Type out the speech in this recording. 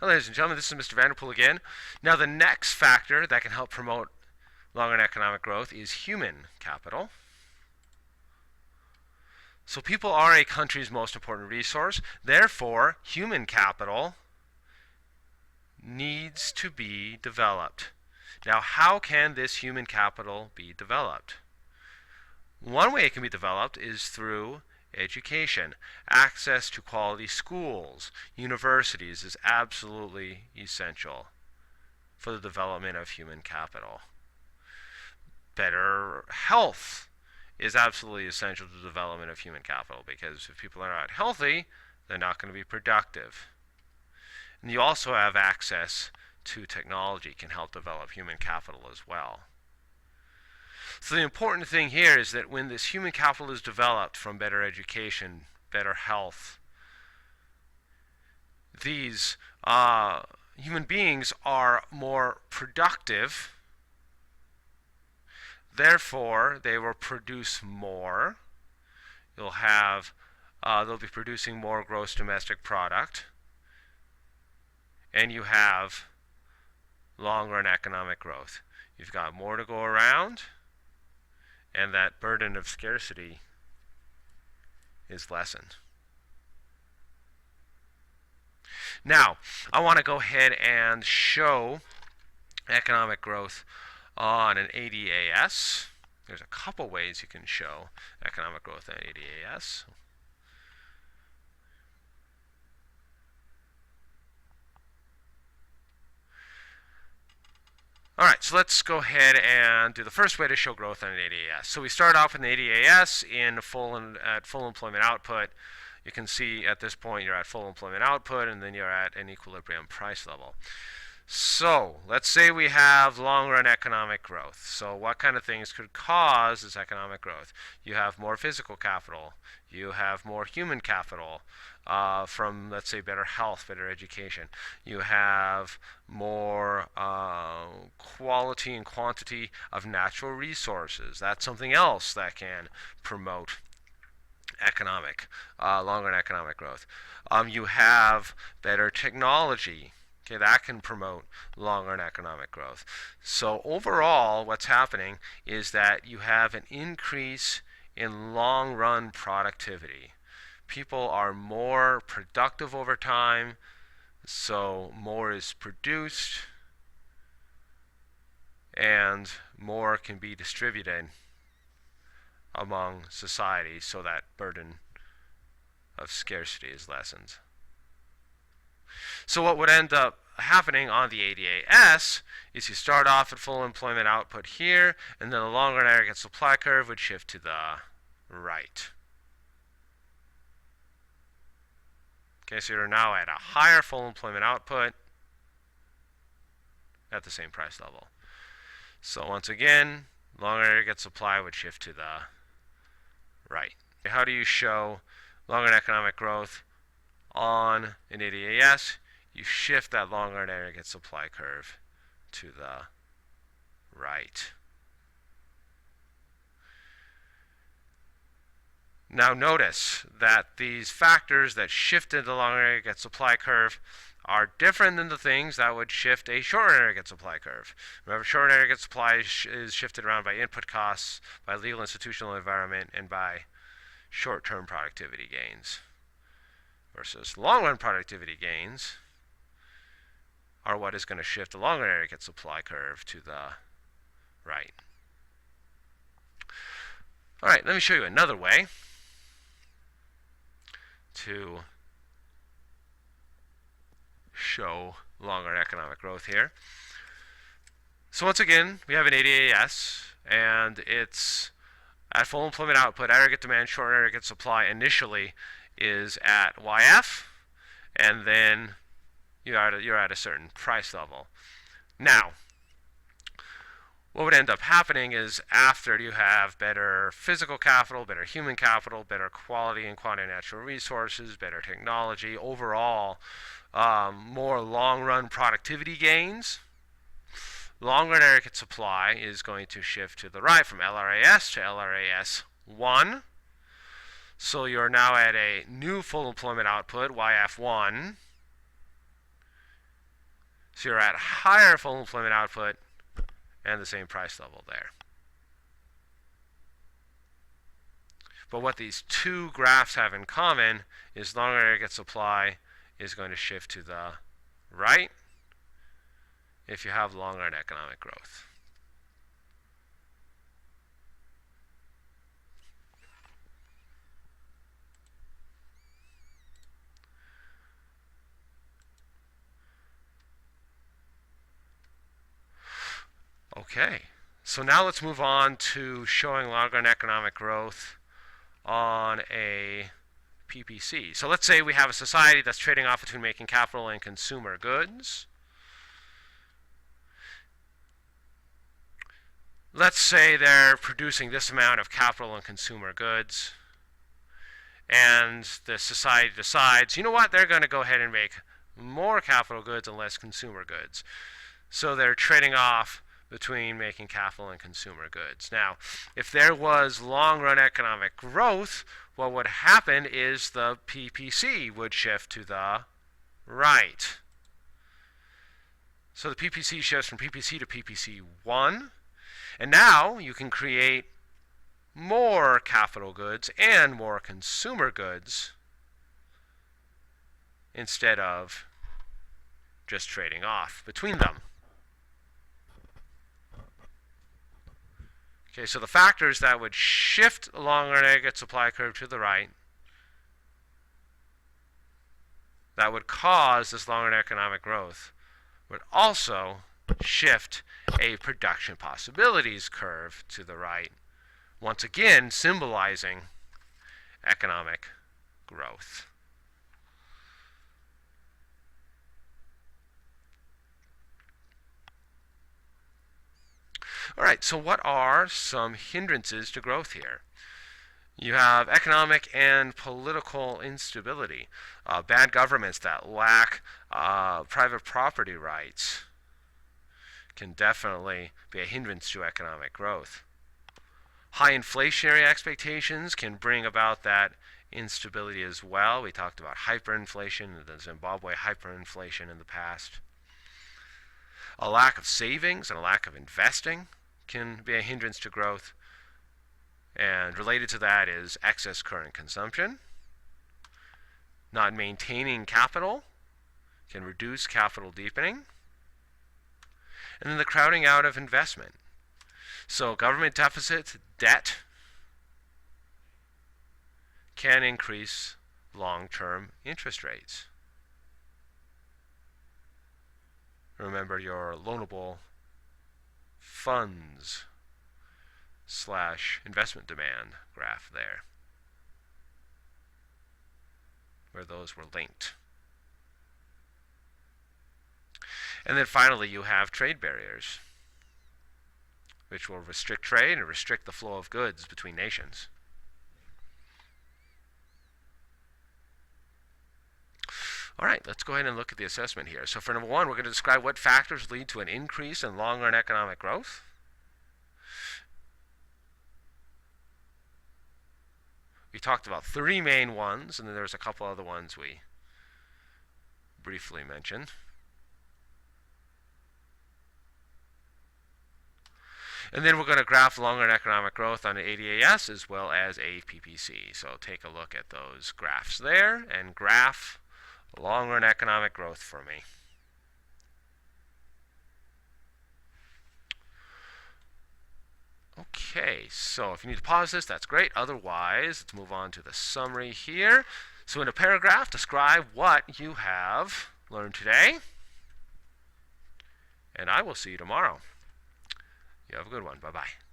Hello, ladies and gentlemen, this is Mr. Vanderpool again. Now, the next factor that can help promote long-run economic growth is human capital. So people are a country's most important resource. Therefore, human capital needs to be developed. Now, how can this human capital be developed? One way it can be developed is through education. Access to quality schools, universities is absolutely essential for the development of human capital. Better health is absolutely essential to the development of human capital, because if people are not healthy, they're not going to be productive. And you also have access to technology can help develop human capital as well. So the important thing here is that when this human capital is developed from better education, better health, these human beings are more productive. Therefore, they will produce more. They'll be producing more gross domestic product, and you have long-run economic growth. You've got more to go around, and that burden of scarcity is lessened. Now, I want to go ahead and show economic growth on an ADAS. There's a couple ways you can show economic growth on ADAS. Alright, so let's go ahead and do the first way to show growth on an ADAS. So we start off with an ADAS at full employment output. You can see at this point you're at full employment output, and then you're at an equilibrium price level. So let's say we have long-run economic growth. So what kind of things could cause this economic growth? You have more physical capital. You have more human capital from, let's say, better health, better education. You have more quality and quantity of natural resources. That's something else that can promote long-run economic growth. You have better technology. Okay, that can promote long-run economic growth. So overall, what's happening is that you have an increase in long-run productivity. People are more productive over time, so more is produced, and more can be distributed among society, so that burden of scarcity is lessened. So what would end up happening on the ADAS is you start off at full employment output here, and then the long-run aggregate supply curve would shift to the right. Okay, so you're now at a higher full employment output at the same price level. So once again, long-run aggregate supply would shift to the right. How do you show long-run economic growth on an ADAS? You shift that long-run aggregate supply curve to the right. Now notice that these factors that shifted the long-run aggregate supply curve are different than the things that would shift a short-run aggregate supply curve. Remember, short-run aggregate supply is shifted around by input costs, by legal institutional environment, and by short-term productivity gains. Versus long-run productivity gains are what is going to shift the long-run aggregate supply curve to the right. All right, let me show you another way to show long-run economic growth here. So once again, we have an ADAS, and it's at full employment output. Aggregate demand, short aggregate supply initially is at YF, and then you're at a certain price level. Now, what would end up happening is after you have better physical capital, better human capital, better quality and quantity of natural resources, better technology, overall more long-run productivity gains, long-run aggregate supply is going to shift to the right from LRAS to LRAS1. So you're now at a new full employment output, YF1, So you're at higher full employment output and the same price level there. But what these two graphs have in common is longer aggregate supply is going to shift to the right if you have longer economic growth. Okay, so now let's move on to showing longer economic growth on a PPC. So let's say we have a society that's trading off between making capital and consumer goods. Let's say they're producing this amount of capital and consumer goods, and the society decides, you know what, they're going to go ahead and make more capital goods and less consumer goods. So they're trading off between making capital and consumer goods. Now, if there was long-run economic growth, what would happen is the PPC would shift to the right. So the PPC shifts from PPC to PPC1, and now you can create more capital goods and more consumer goods instead of just trading off between them. Okay, so the factors that would shift along our aggregate supply curve to the right, that would cause this longer economic growth, would also shift a production possibilities curve to the right, once again symbolizing economic growth. All right, so what are some hindrances to growth here? You have economic and political instability, bad governments that lack private property rights can definitely be a hindrance to economic growth. High inflationary expectations can bring about that instability as well. We talked about hyperinflation, the Zimbabwe hyperinflation in the past. A lack of savings and a lack of investing can be a hindrance to growth. And related to that is excess current consumption. Not maintaining capital can reduce capital deepening. And then the crowding out of investment. So government deficits, debt, can increase long-term interest rates. Remember your loanable funds / investment demand graph there, where those were linked. And then finally you have trade barriers, which will restrict trade and restrict the flow of goods between nations. All right, let's go ahead and look at the assessment here. So for number one, we're going to describe what factors lead to an increase in long-run economic growth. We talked about three main ones, and then there's a couple other ones we briefly mentioned. And then we're going to graph long-run economic growth on an ADAS as well as a PPC. So take a look at those graphs there and graph long-run economic growth for me. Okay, so if you need to pause this, that's great. Otherwise, let's move on to the summary here. So in a paragraph, describe what you have learned today. And I will see you tomorrow. You have a good one. Bye-bye.